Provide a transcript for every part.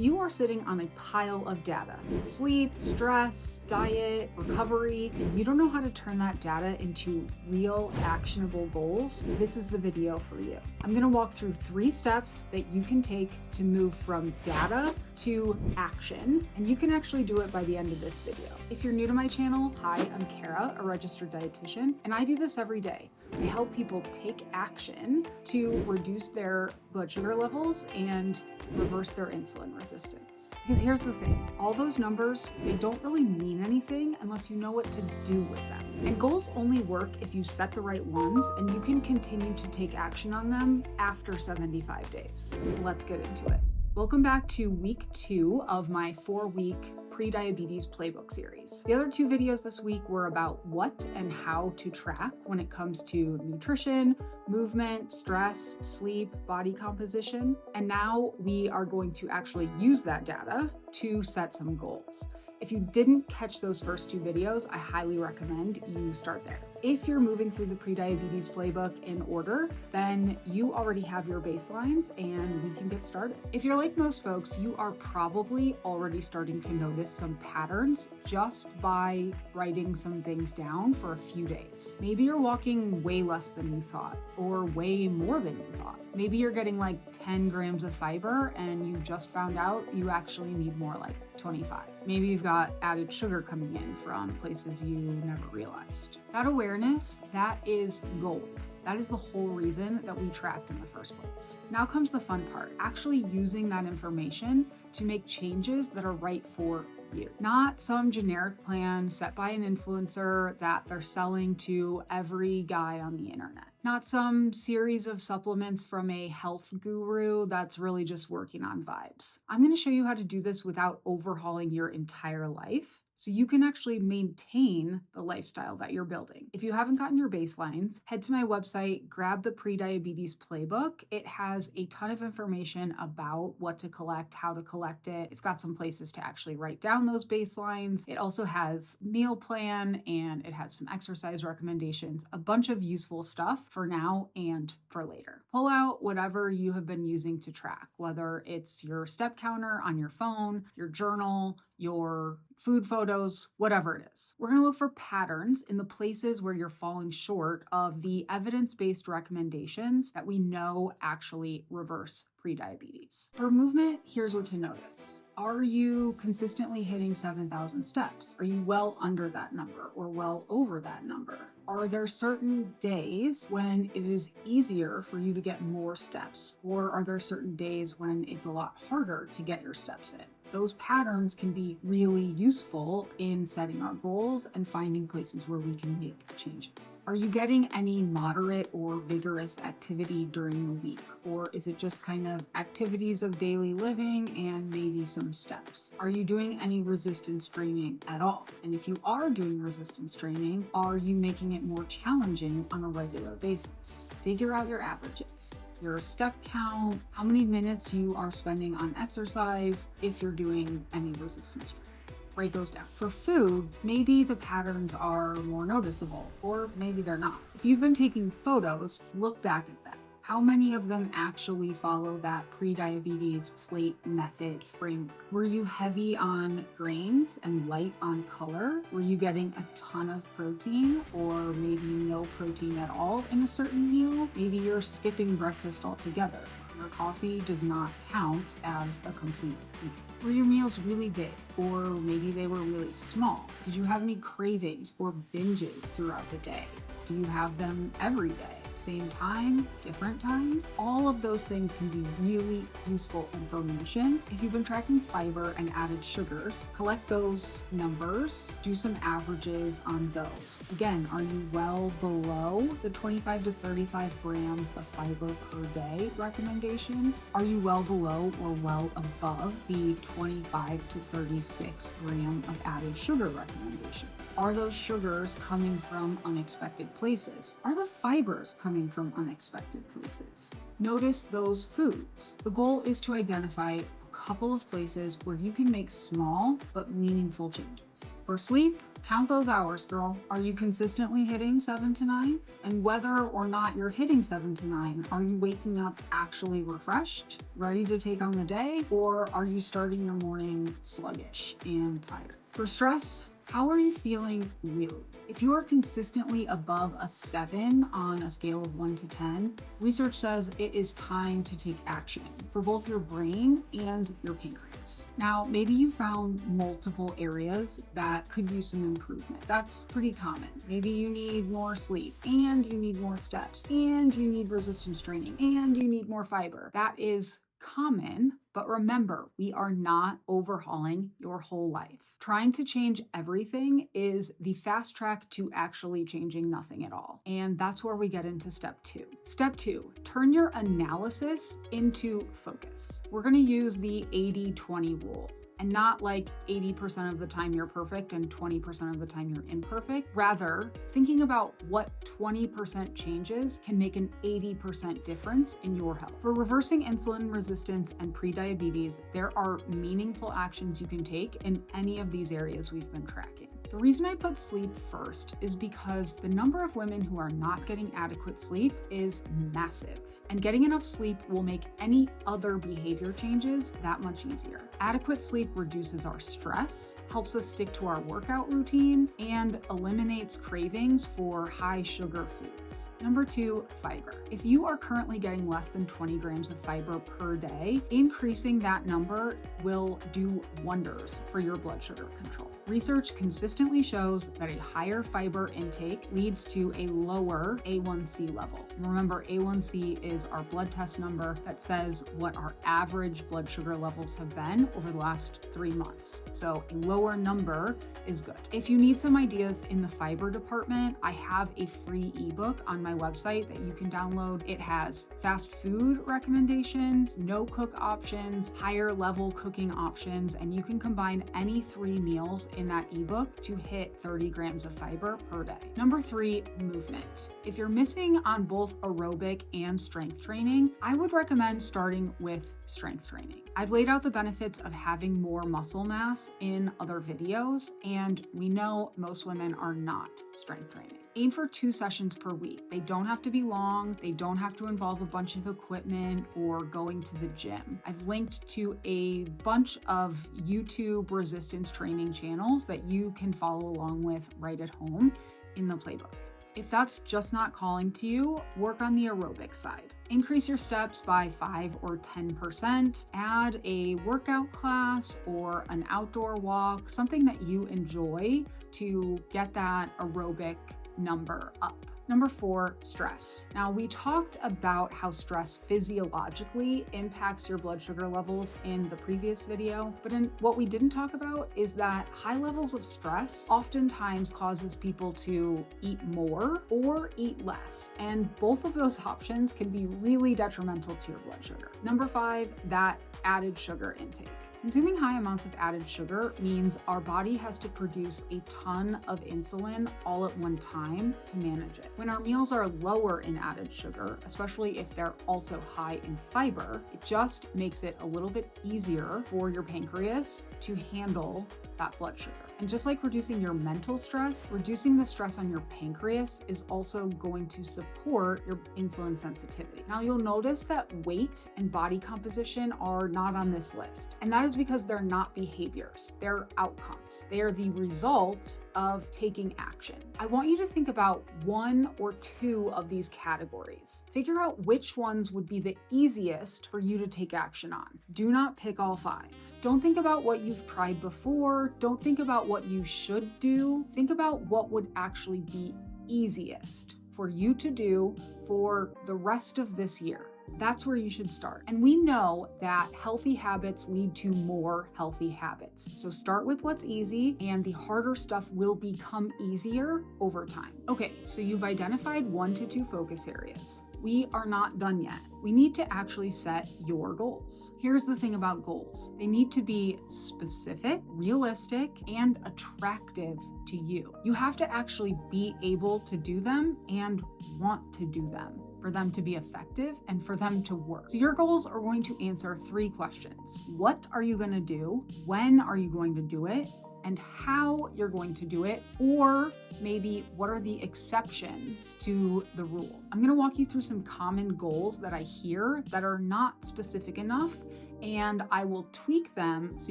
you are sitting on a pile of data, sleep, stress, diet, recovery, and you don't know how to turn that data into real actionable goals, this is the video for you. I'm gonna walk through 3 steps that you can take to move from data to action, and you can actually do it by the end of this video. If you're new to my channel, hi, I'm Kara, a registered dietitian, and I do this every day. I help people take action to reduce their blood sugar levels and reverse their insulin resistance. Because here's the thing, all those numbers, they don't really mean anything unless you know what to do with them. And goals only work if you set the right ones, and you can continue to take action on them after 75 days. Let's get into it. Welcome back to week 2 of my 4-week Prediabetes Playbook series. The other 2 videos this week were about what and how to track when it comes to nutrition, movement, stress, sleep, body composition. And now we are going to actually use that data to set some goals. If you didn't catch those first 2 videos, I highly recommend you start there. If you're moving through the Prediabetes Playbook in order, then you already have your baselines and we can get started. If you're like most folks, you are probably already starting to notice some patterns just by writing some things down for a few days. Maybe you're walking way less than you thought, or way more than you thought. Maybe you're getting like 10 grams of fiber and you just found out you actually need more like 25. Maybe you've got added sugar coming in from places you never realized. That awareness, that is gold. That is the whole reason that we tracked in the first place. Now comes the fun part, actually using that information to make changes that are right for you. Not some generic plan set by an influencer that they're selling to every guy on the internet. Not some series of supplements from a health guru that's really just working on vibes. I'm going to show you how to do this without overhauling your entire life, so you can actually maintain the lifestyle that you're building. If you haven't gotten your baselines, head to my website, grab the Prediabetes Playbook. It has a ton of information about what to collect, how to collect it. It's got some places to actually write down those baselines. It also has meal plan and it has some exercise recommendations, a bunch of useful stuff for now and for later. Pull out whatever you have been using to track, whether it's your step counter on your phone, your journal, your food photos, whatever it is. We're going to look for patterns in the places where you're falling short of the evidence-based recommendations that we know actually reverse prediabetes. For movement, here's what to notice. Are you consistently hitting 7,000 steps? Are you well under that number or well over that number? Are there certain days when it is easier for you to get more steps? Or are there certain days when it's a lot harder to get your steps in? Those patterns can be really useful in setting our goals and finding places where we can make changes. Are you getting any moderate or vigorous activity during the week? Or is it just kind of activities of daily living and maybe some steps? Are you doing any resistance training at all? And if you are doing resistance training, are you making it more challenging on a regular basis? Figure out your averages, your step count, how many minutes you are spending on exercise if you're doing any resistance training. Break those down. For food, maybe the patterns are more noticeable, or maybe they're not. If you've been taking photos, look back at them. How many of them actually follow that prediabetes plate method framework? Were you heavy on grains and light on color? Were you getting a ton of protein or maybe no protein at all in a certain meal? Maybe you're skipping breakfast altogether. Your coffee does not count as a complete meal. Were your meals really big, or maybe they were really small? Did you have any cravings or binges throughout the day? Do you have them every day? Same time, different times? All of those things can be really useful information. If you've been tracking fiber and added sugars, collect those numbers, do some averages on those. Again, are you well below the 25 to 35 grams of fiber per day recommendation? Are you well below or well above the 25 to 36 gram of added sugar recommendation? Are those sugars coming from unexpected places? Are the fibers coming from unexpected places? Notice those foods. The goal is to identify couple of places where you can make small but meaningful changes. For sleep, count those hours, girl. Are you consistently hitting 7 to 9? And whether or not you're hitting 7 to 9, are you waking up actually refreshed, ready to take on the day, or are you starting your morning sluggish and tired? For stress, how are you feeling really? If you are consistently above a 7 on a scale of 1 to 10, research says it is time to take action for both your brain and your pancreas. Now, maybe you found multiple areas that could use some improvement. That's pretty common. Maybe you need more sleep, and you need more steps, and you need resistance training, and you need more fiber. That is common, but remember, we are not overhauling your whole life. Trying to change everything is the fast track to actually changing nothing at all. And that's where we get into step 2. Step 2, turn your analysis into focus. We're going to use the 80-20 rule. And not like 80% of the time you're perfect and 20% of the time you're imperfect. Rather, thinking about what 20% changes can make an 80% difference in your health. For reversing insulin resistance and prediabetes, there are meaningful actions you can take in any of these areas we've been tracking. The reason I put sleep first is because the number of women who are not getting adequate sleep is massive, and getting enough sleep will make any other behavior changes that much easier. Adequate sleep reduces our stress, helps us stick to our workout routine, and eliminates cravings for high sugar foods. Number 2, fiber. If you are currently getting less than 20 grams of fiber per day, increasing that number will do wonders for your blood sugar control. Research consistently shows that a higher fiber intake leads to a lower A1C level. And remember, A1C is our blood test number that says what our average blood sugar levels have been over the last 3 months. So a lower number is good. If you need some ideas in the fiber department, I have a free ebook on my website that you can download. It has fast food recommendations, no cook options, higher level cooking options, and you can combine any 3 meals in that ebook to hit 30 grams of fiber per day. Number 3, movement. If you're missing on both aerobic and strength training, I would recommend starting with strength training. I've laid out the benefits of having more muscle mass in other videos, and we know most women are not strength training. Aim for 2 sessions per week. They don't have to be long. They don't have to involve a bunch of equipment or going to the gym. I've linked to a bunch of YouTube resistance training channels that you can follow along with right at home in the playbook. If that's just not calling to you, work on the aerobic side. Increase your steps by 5 or 10%. Add a workout class or an outdoor walk, something that you enjoy to get that aerobic number up. Number 4, stress. Now, we talked about how stress physiologically impacts your blood sugar levels in the previous video, but what we didn't talk about is that high levels of stress oftentimes causes people to eat more or eat less, and both of those options can be really detrimental to your blood sugar. Number 5, that added sugar intake. Consuming high amounts of added sugar means our body has to produce a ton of insulin all at one time to manage it. When our meals are lower in added sugar, especially if they're also high in fiber, it just makes it a little bit easier for your pancreas to handle that blood sugar. And just like reducing your mental stress, reducing the stress on your pancreas is also going to support your insulin sensitivity. Now, you'll notice that weight and body composition are not on this list. And that is because they're not behaviors, they're outcomes. They are the result of taking action. I want you to think about 1 or 2 of these categories. Figure out which ones would be the easiest for you to take action on. Do not pick all 5. Don't think about what you've tried before. Don't think about what you should do. Think about what would actually be easiest for you to do for the rest of this year. That's where you should start. And we know that healthy habits lead to more healthy habits. So start with what's easy, and the harder stuff will become easier over time. Okay, so you've identified 1 to 2 focus areas. We are not done yet. We need to actually set your goals. Here's the thing about goals. They need to be specific, realistic, and attractive to you. You have to actually be able to do them and want to do them. for them to be effective and for them to work. So your goals are going to answer 3 questions. What are you going to do? When are you going to do it? And how you're going to do it, or maybe what are the exceptions to the rule. I'm going to walk you through some common goals that I hear that are not specific enough, and I will tweak them so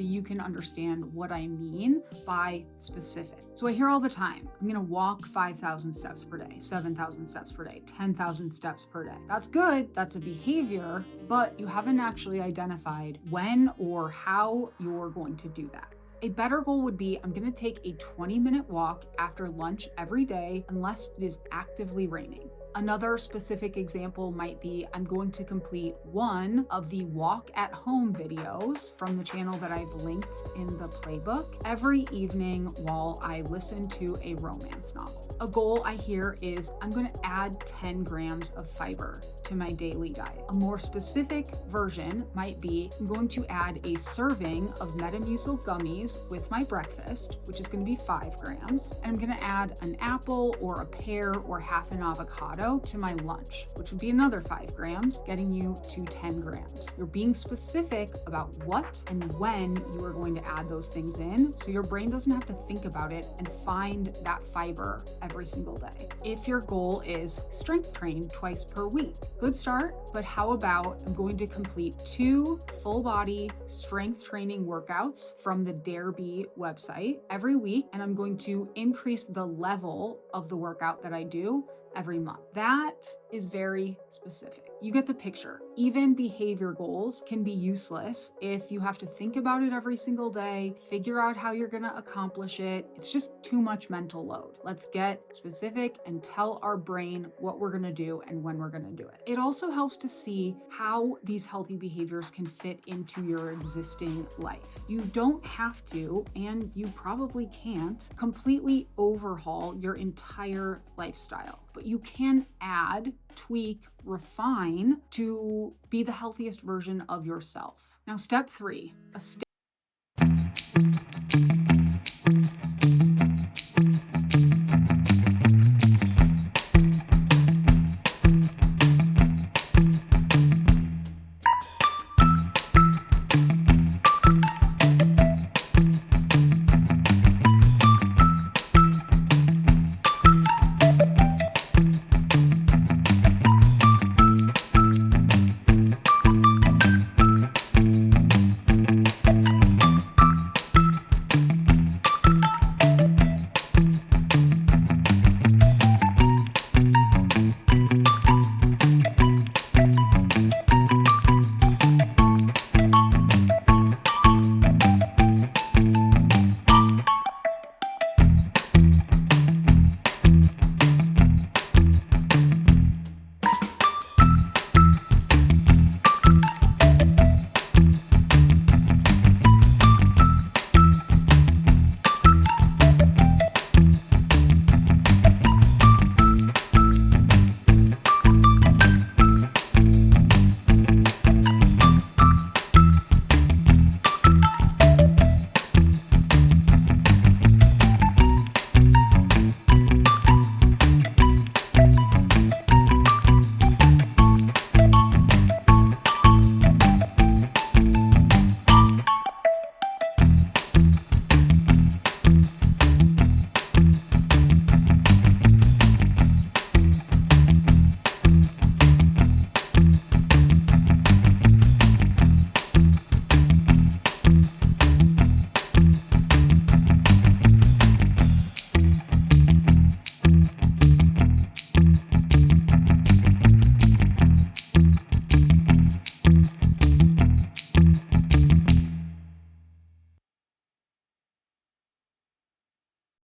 you can understand what I mean by specific. So I hear all the time, I'm going to walk 5,000 steps per day, 7,000 steps per day, 10,000 steps per day. That's good, that's a behavior, but you haven't actually identified when or how you're going to do that. A better goal would be, I'm going to take a 20-minute walk after lunch every day unless it is actively raining. Another specific example might be, I'm going to complete one of the walk at home videos from the channel that I've linked in the playbook every evening while I listen to a romance novel. A goal I hear is, I'm going to add 10 grams of fiber to my daily diet. A more specific version might be, I'm going to add a serving of Metamucil gummies with my breakfast, which is going to be 5 grams. And I'm going to add an apple or a pear or half an avocado to my lunch, which would be another 5 grams, getting you to 10 grams. You're being specific about what and when you are going to add those things in, so your brain doesn't have to think about it and find that fiber every single day. If your goal is strength train twice per week, good start, but how about I'm going to complete 2 full body strength training workouts from the Dare-B website every week, and I'm going to increase the level of the workout that I do every month. That is very specific. You get the picture. Even behavior goals can be useless if you have to think about it every single day, figure out how you're going to accomplish it. It's just too much mental load. Let's get specific and tell our brain what we're going to do and when we're going to do it. It also helps to see how these healthy behaviors can fit into your existing life. You don't have to, and you probably can't, completely overhaul your entire lifestyle, but you can add, tweak, refine to be the healthiest version of yourself. Now, step 3,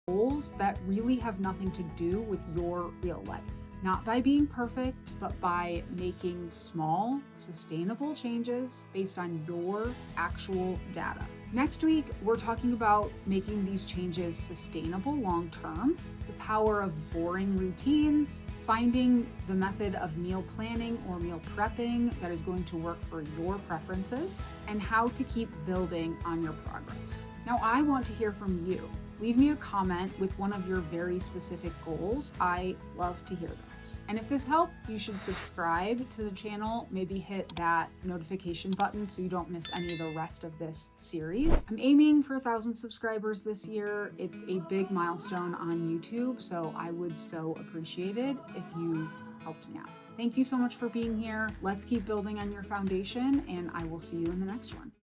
goals that really have nothing to do with your real life. Not by being perfect, but by making small, sustainable changes based on your actual data. Next week, we're talking about making these changes sustainable long-term, the power of boring routines, finding the method of meal planning or meal prepping that is going to work for your preferences, and how to keep building on your progress. Now, I want to hear from you. leave me a comment with one of your very specific goals. I love to hear those. And if this helped, you should subscribe to the channel, maybe hit that notification button so you don't miss any of the rest of this series. I'm aiming for 1,000 subscribers this year. It's a big milestone on YouTube, so I would so appreciate it if you helped me out. Thank you so much for being here. Let's keep building on your foundation, and I will see you in the next one.